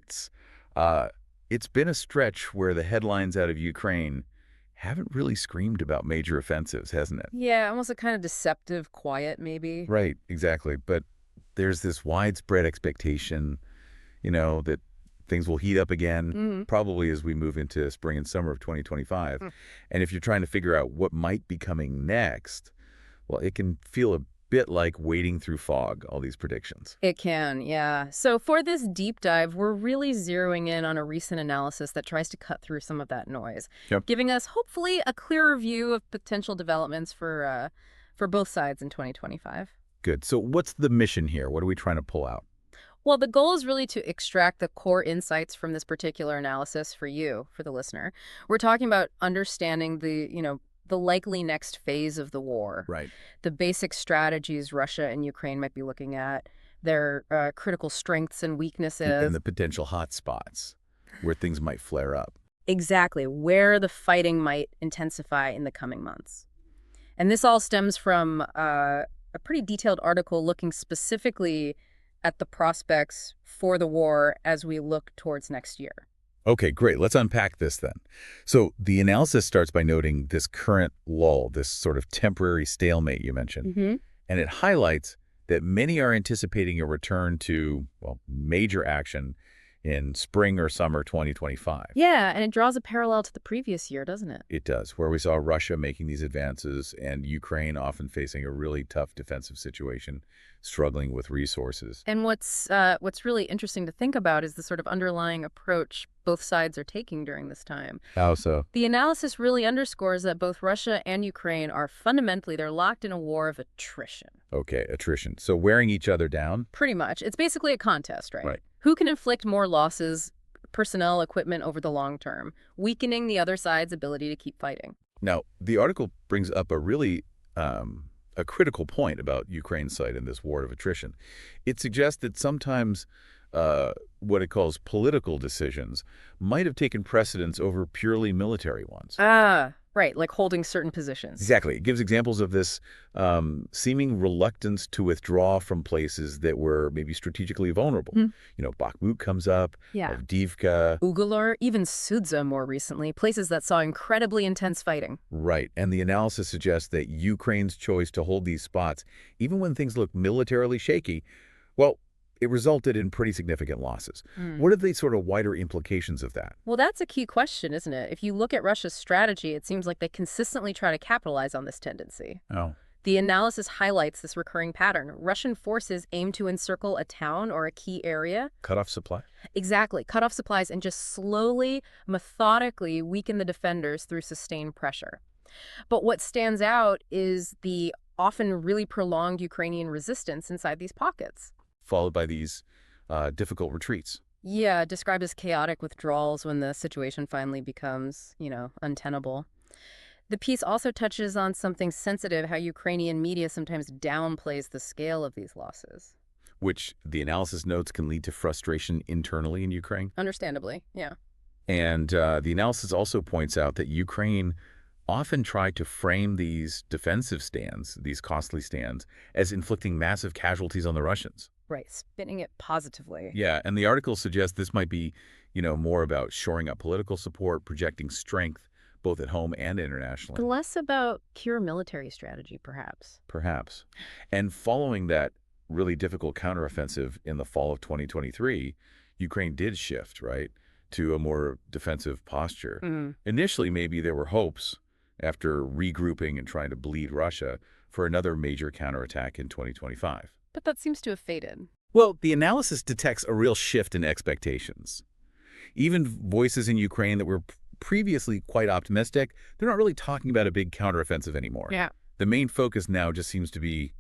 months. Uh, it's been a stretch where the headlines out of Ukraine haven't really screamed about major offensives, hasn't it? Yeah, almost a kind of deceptive quiet, maybe. Right, exactly. But there's this widespread expectation, that things will heat up again, Hmm. probably as we move into spring and summer of 2025. And if you're trying to figure out what might be coming next, well, it can feel a bit like wading through fog, all these predictions. It can, yeah. So for this deep dive, we're really zeroing in on a recent analysis that tries to cut through some of that noise, Yep. giving us hopefully a clearer view of potential developments for both sides in 2025. Good. So what's the mission here? What are we trying to pull out? Well, the goal is really to extract the core insights from this particular analysis for you, for the listener. We're talking about understanding the likely next phase of the war, Right. the basic strategies Russia and Ukraine might be looking at, their critical strengths and And weaknesses. the potential hot spots where things might flare up. Exactly, where the fighting might intensify in the coming months. And this all stems from a pretty detailed article looking specifically at the prospects for the war as we look towards next year. Okay, great. Let's unpack this then. So the analysis starts by noting this current lull, this sort of temporary stalemate you mentioned, Hmm. and it highlights that many are anticipating a return to, well, major action in spring or summer 2025. Yeah, and it draws a parallel to the previous year, doesn't it? It does, where we saw Russia making these advances and Ukraine often facing a really tough defensive situation, struggling with resources. And what's really interesting to think about is the sort of underlying approach both sides are taking during this time. How so? The analysis really underscores that both Russia and Ukraine are fundamentally they're locked in a war of attrition. Okay, attrition. So wearing each other down? Pretty much. It's basically a contest, right? Right. Who can inflict more losses, personnel, equipment over the long term, weakening the other side's ability to keep fighting. Now, the article brings up a really a critical point about Ukraine's side in this war of attrition. It suggests that sometimes what it calls political decisions might have taken precedence over purely military ones. Ah, right, like holding certain positions. Exactly. It gives examples of this seeming reluctance to withdraw from places that were maybe strategically vulnerable. Hmm. Bakhmut comes up, Yeah. Avdiivka. Ugalur, even Sudza more recently, places that saw incredibly intense fighting. Right. And the analysis suggests that Ukraine's choice to hold these spots, even when things look militarily shaky, well, it resulted in pretty significant losses. What are the sort of wider implications of that? Well, that's a key question, isn't it? If you look at Russia's strategy, it seems like they consistently try to capitalize on this tendency. Oh. The analysis highlights this recurring pattern. Russian forces aim to encircle a town or a key area. Cut off supply? Exactly. Cut off supplies and just slowly, methodically weaken the defenders through sustained pressure. But what stands out is the often really prolonged Ukrainian resistance inside these pockets. Followed by these difficult retreats. Yeah, described as chaotic withdrawals when the situation finally becomes, untenable. The piece also touches on something sensitive, how Ukrainian media sometimes downplays the scale of these losses. Which the analysis notes can lead to frustration internally in Ukraine. Understandably, yeah. And the analysis also points out that Ukraine often tried to frame these defensive stands, these costly stands, as inflicting massive casualties on the Russians. Right, spinning it positively. Yeah, and the article suggests this might be, more about shoring up political support, projecting strength, both at home and internationally. Less about pure military strategy, perhaps. Perhaps. And following that really difficult counteroffensive in the fall of 2023, Ukraine did shift, right, to a more defensive posture. Mm. Initially, maybe there were hopes, after regrouping and trying to bleed Russia, for another major counterattack in 2025. But that seems to have faded. Well, the analysis detects a real shift in expectations. Even voices in Ukraine that were previously quite optimistic, they're not really talking about a big counteroffensive anymore. Yeah. The main focus now just seems to be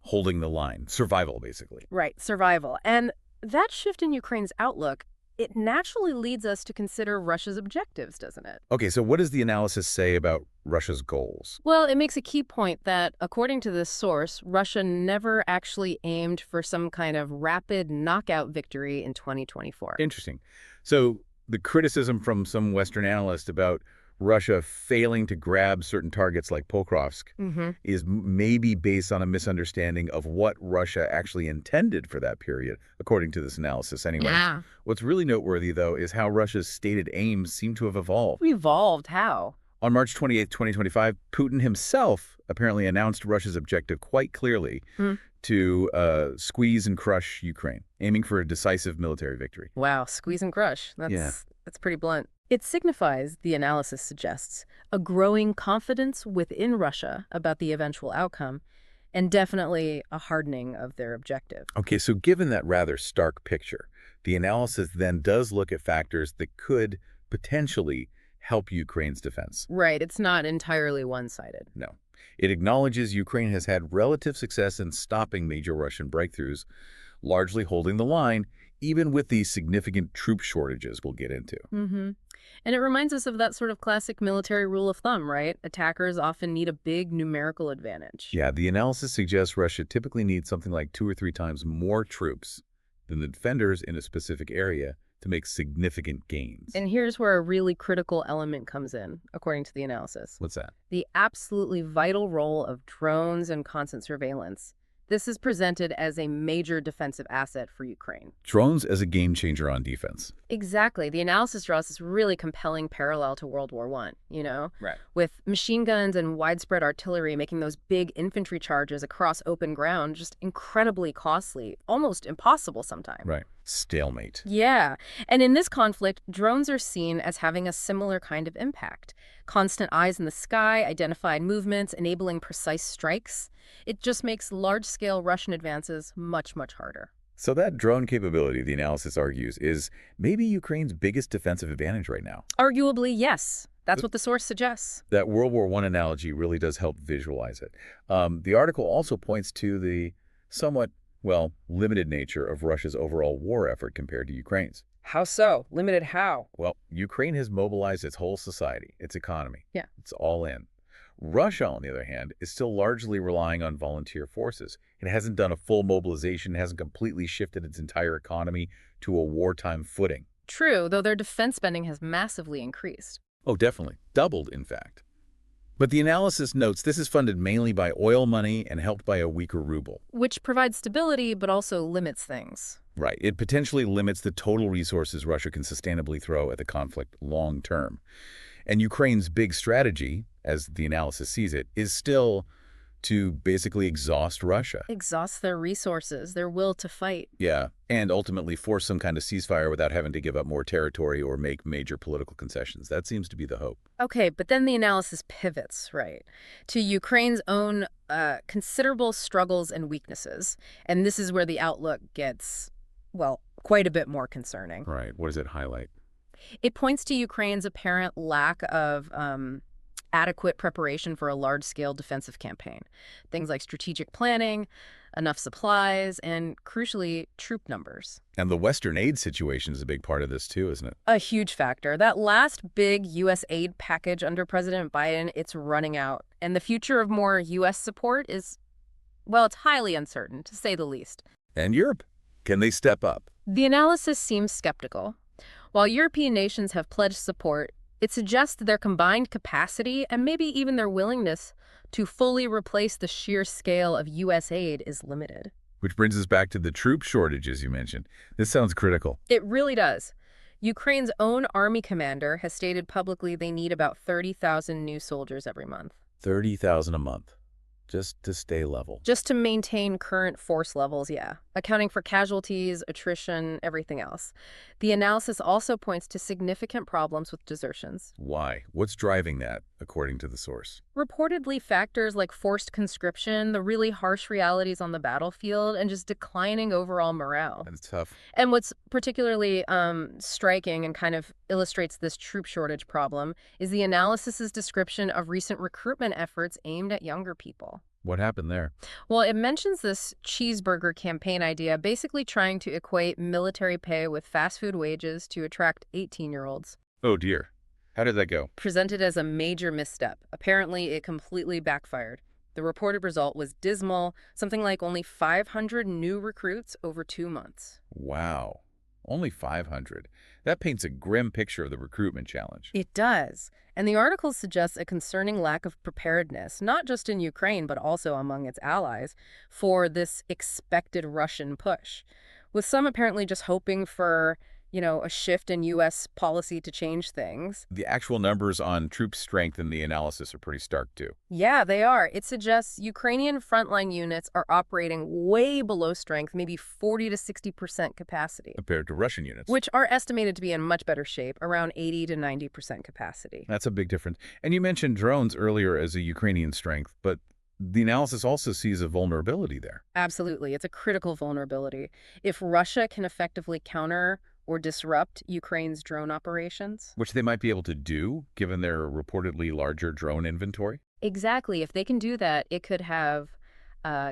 holding the line, survival, basically. Right, survival. And that shift in Ukraine's outlook, it naturally leads us to consider Russia's objectives, doesn't it? Okay, so what does the analysis say about Russia's goals? Well, it makes a key point that, according to this source, Russia never actually aimed for some kind of rapid knockout victory in 2024. Interesting. So the criticism from some Western analysts about Russia failing to grab certain targets like Pokrovsk Mm-hmm. is maybe based on a misunderstanding of what Russia actually intended for that period, according to this analysis anyway. Yeah. What's really noteworthy, though, is how Russia's stated aims seem to have evolved. Evolved how? On March 28, 2025, Putin himself apparently announced Russia's objective quite clearly to squeeze and crush Ukraine, aiming for a decisive military victory. Wow, squeeze and crush. That's pretty blunt. It signifies, the analysis suggests, a growing confidence within Russia about the eventual outcome, and definitely a hardening of their objective. Okay, so given that rather stark picture, the analysis then does look at factors that could potentially help Ukraine's defense. Right, it's not entirely one-sided. No. It acknowledges Ukraine has had relative success in stopping major Russian breakthroughs, largely holding the line, even with the significant troop shortages we'll get into. Mm-hmm. And it reminds us of that sort of classic military rule of thumb, right? Attackers often need a big numerical advantage. Yeah, the analysis suggests Russia typically needs something like 2 or 3 times more troops than the defenders in a specific area to make significant gains. And here's where a really critical element comes in, according to the analysis. What's that? The absolutely vital role of drones and constant surveillance. This is presented as a major defensive asset for Ukraine. Drones as a game changer on defense. Exactly. The analysis draws this really compelling parallel to World War I, Right. with machine guns and widespread artillery making those big infantry charges across open ground just incredibly costly, almost impossible sometimes. Right. Stalemate. Yeah. And in this conflict, drones are seen as having a similar kind of impact. Constant eyes in the sky, identified movements, enabling precise strikes. It just makes large-scale Russian advances much, much harder. So that drone capability, the analysis argues, is maybe Ukraine's biggest defensive advantage right now. Arguably, yes. That's what the source suggests. That World War I analogy really does help visualize it. The article also points to the somewhat, well, limited nature of Russia's overall war effort compared to Ukraine's. How so? Limited how? Well, Ukraine has mobilized its whole society, its economy. Yeah. It's all in. Russia, on the other hand, is still largely relying on volunteer forces. It hasn't done a full mobilization, hasn't completely shifted its entire economy to a wartime footing. True, though their defense spending has massively increased. Oh, definitely. Doubled, in fact. But the analysis notes this is funded mainly by oil money and helped by a weaker ruble. Which provides stability, but also limits things. Right. It potentially limits the total resources Russia can sustainably throw at the conflict long term. And Ukraine's big strategy, as the analysis sees it, is still to basically exhaust Russia. Exhaust their resources, their will to fight. Yeah, and ultimately force some kind of ceasefire without having to give up more territory or make major political concessions. That seems to be the hope. Okay, but then the analysis pivots, right, to Ukraine's own considerable struggles and weaknesses. And this is where the outlook gets, well, quite a bit more concerning. Right. What does it highlight? It points to Ukraine's apparent lack of adequate preparation for a large-scale defensive campaign. Things like strategic planning, enough supplies, and, crucially, troop numbers. And the Western aid situation is a big part of this too, isn't it? A huge factor. That last big U.S. aid package under President Biden, it's running out. And the future of more U.S. support is, well, it's highly uncertain, to say the least. And Europe. Can they step up? The analysis seems skeptical. While European nations have pledged support, it suggests their combined capacity and maybe even their willingness to fully replace the sheer scale of U.S. aid is limited. Which brings us back to the troop shortages you mentioned. This sounds critical. It really does. Ukraine's own army commander has stated publicly they need about 30,000 new soldiers every month. 30,000 a month. Just to stay level. Just to maintain current force levels, yeah. Accounting for casualties, attrition, everything else. The analysis also points to significant problems with desertions. Why? What's driving that, according to the source? Reportedly, factors like forced conscription, the really harsh realities on the battlefield, and just declining overall morale. That's tough. And what's particularly striking and kind of illustrates this troop shortage problem is the analysis's description of recent recruitment efforts aimed at younger people. What happened there? Well, it mentions this cheeseburger campaign idea, basically trying to equate military pay with fast food wages to attract 18-year-olds. Oh dear. How did that go? Presented as a major misstep. Apparently, it completely backfired. The reported result was dismal, something like only 500 new recruits over 2 months. Wow. Only 500. That paints a grim picture of the recruitment challenge. It does. And the article suggests a concerning lack of preparedness, not just in Ukraine, but also among its allies, for this expected Russian push, with some apparently just hoping for, a shift in U.S. policy to change things. The actual numbers on troop strength in the analysis are pretty stark, too, Yeah, they are. It suggests Ukrainian frontline units are operating way below strength, maybe 40 to 60% capacity, compared to Russian units. which are estimated to be in much better shape, around 80 to 90% capacity. That's a big difference. And you mentioned drones earlier as a Ukrainian strength, but the analysis also sees a vulnerability there. Absolutely. It's a critical vulnerability. If Russia can effectively counter or disrupt Ukraine's drone operations. Which they might be able to do, given their reportedly larger drone inventory. Exactly. If they can do that, it could have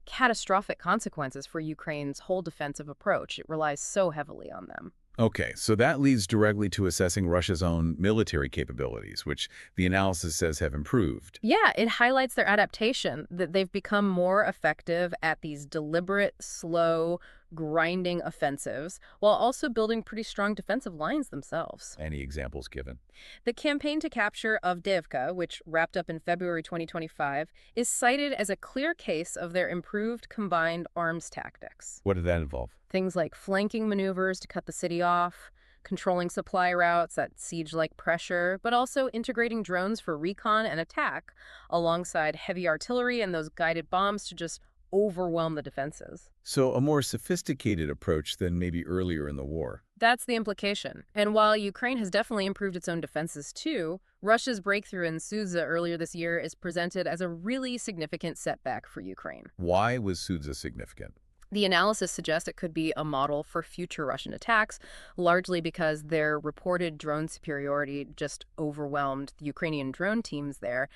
catastrophic consequences for Ukraine's whole defensive approach. It relies so heavily on them. Okay, so that leads directly to assessing Russia's own military capabilities, which the analysis says have improved. Yeah, it highlights their adaptation, that they've become more effective at these deliberate, slow, grinding offensives, while also building pretty strong defensive lines themselves. Any examples given? The campaign to capture Avdiivka, which wrapped up in February 2025, is cited as a clear case of their improved combined arms tactics. What did that involve? Things like flanking maneuvers to cut the city off, controlling supply routes at siege-like pressure, but also integrating drones for recon and attack, alongside heavy artillery and those guided bombs to just overwhelm the defenses. So a more sophisticated approach than maybe earlier in the war. That's the implication. And while Ukraine has definitely improved its own defenses too, Russia's breakthrough in Sudzha earlier this year is presented as a really significant setback for Ukraine. Why was Sudzha significant? The analysis suggests it could be a model for future Russian attacks, largely because their reported drone superiority just overwhelmed the Ukrainian drone teams there,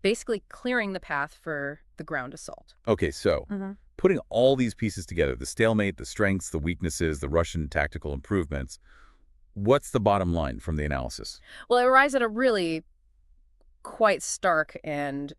basically clearing the path for the ground assault. Okay, so putting all these pieces together, the stalemate, the strengths, the weaknesses, the Russian tactical improvements, what's the bottom line from the analysis? Well, it arrives at a really quite stark and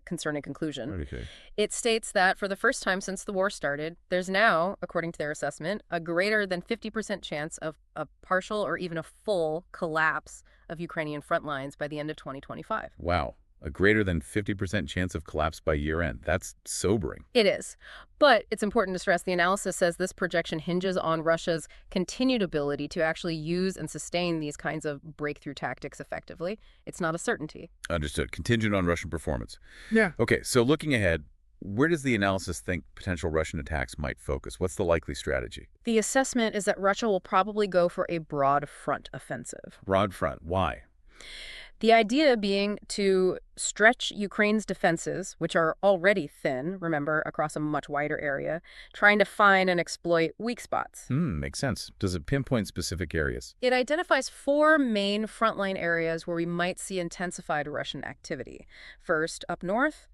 concerning conclusion. Okay. It states that for the first time since the war started, there's now, according to their assessment, a greater than 50% chance of a partial or even a full collapse of Ukrainian front lines by the end of 2025. Wow. A greater than 50% chance of collapse by year-end. That's sobering. It is. But it's important to stress the analysis says this projection hinges on Russia's continued ability to actually use and sustain these kinds of breakthrough tactics effectively. It's not a certainty. Understood. Contingent on Russian performance. Yeah. Okay, so looking ahead, where does the analysis think potential Russian attacks might focus? What's the likely strategy? The assessment is that Russia will probably go for a broad front offensive. Broad front. Why? The idea being to stretch Ukraine's defenses, which are already thin, remember, across a much wider area, trying to find and exploit weak spots. Makes sense. Does it pinpoint specific areas? It identifies 4 main frontline areas where we might see intensified Russian activity. First, up north,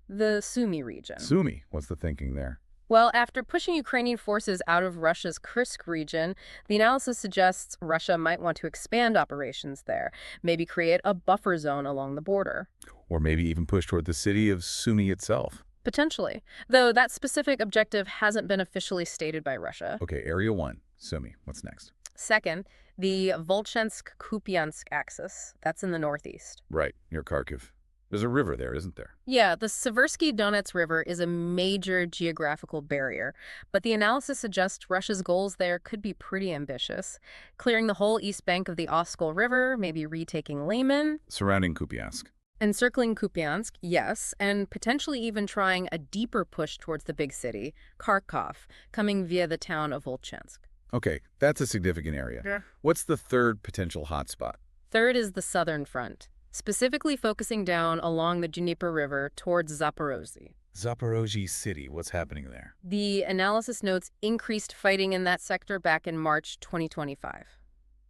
the Sumy region. Sumy. What's the thinking there? Well, after pushing Ukrainian forces out of Russia's Kursk region, the analysis suggests Russia might want to expand operations there, maybe create a buffer zone along the border. Or maybe even push toward the city of Sumy itself. Potentially, though that specific objective hasn't been officially stated by Russia. Okay, Area 1, Sumy. What's next? Second, the Volchansk-Kupiansk axis. That's in the northeast. Right, near Kharkiv. There's a river there, isn't there? Yeah, the Seversky Donets River is a major geographical barrier, but the analysis suggests Russia's goals there could be pretty ambitious. Clearing the whole east bank of the Oskol River, maybe retaking Lyman. Surrounding Kupiansk. Encircling Kupiansk, yes, and potentially even trying a deeper push towards the big city, Kharkov, coming via the town of Volchansk. Okay, that's a significant area. Yeah. What's the third potential hotspot? Third is the southern front, specifically focusing down along the Dnieper River towards Zaporozhye. Zaporozhye City. What's happening there? The analysis notes increased fighting in that sector back in March 2025.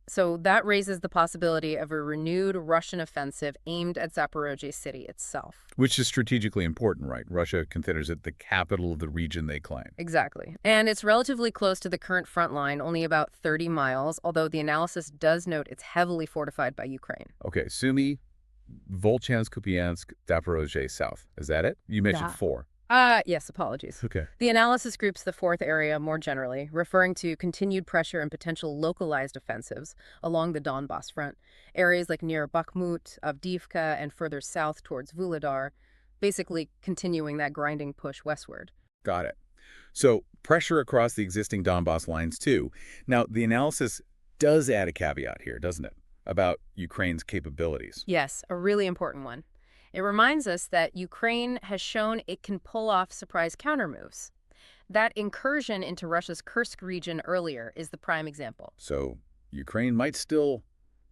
So that raises the possibility of a renewed Russian offensive aimed at Zaporozhye City itself. Which is strategically important, right? Russia considers it the capital of the region they claim. Exactly. And it's relatively close to the current front line, only about 30 miles, although the analysis does note it's heavily fortified by Ukraine. Okay, Sumy, Volchansk, Kupiansk, Zaporozhye South. Is that it? You mentioned Yeah. 4. Yes, apologies. Okay. The analysis groups the fourth area more generally, referring to continued pressure and potential localized offensives along the Donbas front, areas like near Bakhmut, Avdiivka, and further south towards Vuhledar, basically continuing that grinding push westward. Got it. So pressure across the existing Donbass lines, too. Now, the analysis does add a caveat here, doesn't it, about Ukraine's capabilities? Yes, a really important one. It reminds us that Ukraine has shown it can pull off surprise countermoves. That incursion into Russia's Kursk region earlier is the prime example. So Ukraine might still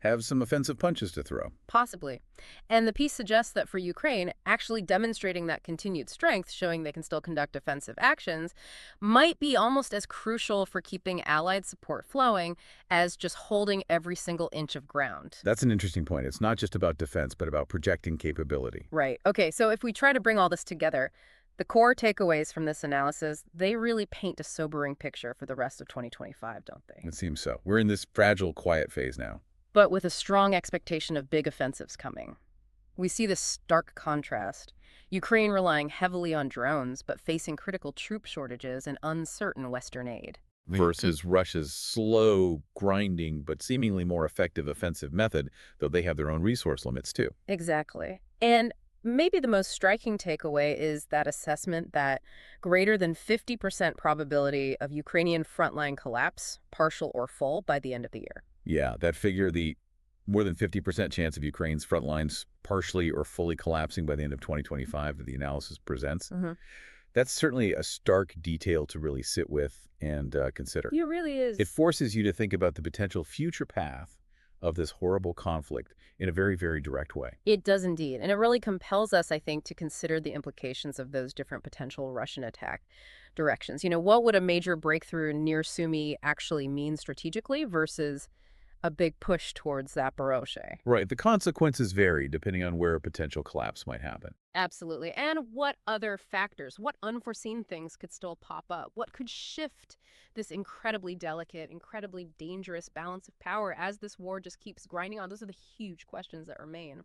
have some offensive punches to throw. Possibly. And the piece suggests that for Ukraine, actually demonstrating that continued strength, showing they can still conduct offensive actions, might be almost as crucial for keeping Allied support flowing as just holding every single inch of ground. That's an interesting point. It's not just about defense, but about projecting capability. Right. Okay, so if we try to bring all this together, the core takeaways from this analysis, they really paint a sobering picture for the rest of 2025, don't they? It seems so. We're in this fragile, quiet phase now. But with a strong expectation of big offensives coming. We see this stark contrast. Ukraine relying heavily on drones, but facing critical troop shortages and uncertain Western aid. Versus Russia's slow, grinding, but seemingly more effective offensive method, though they have their own resource limits, too. Exactly. And maybe the most striking takeaway is that assessment that greater than 50% probability of Ukrainian frontline collapse, partial or full, by the end of the year. Yeah, that figure, the more than 50% chance of Ukraine's front lines partially or fully collapsing by the end of 2025 that the analysis presents, that's certainly a stark detail to really sit with and consider. It really is. It forces you to think about the potential future path of this horrible conflict in a very, very direct way. It does indeed. And it really compels us, I think, to consider the implications of those different potential Russian attack directions. What would a major breakthrough near Sumy actually mean strategically versus a big push towards Zaporozhye? Right. The consequences vary depending on where a potential collapse might happen. Absolutely. And what other factors, what unforeseen things could still pop up? What could shift this incredibly delicate, incredibly dangerous balance of power as this war just keeps grinding on? Those are the huge questions that remain.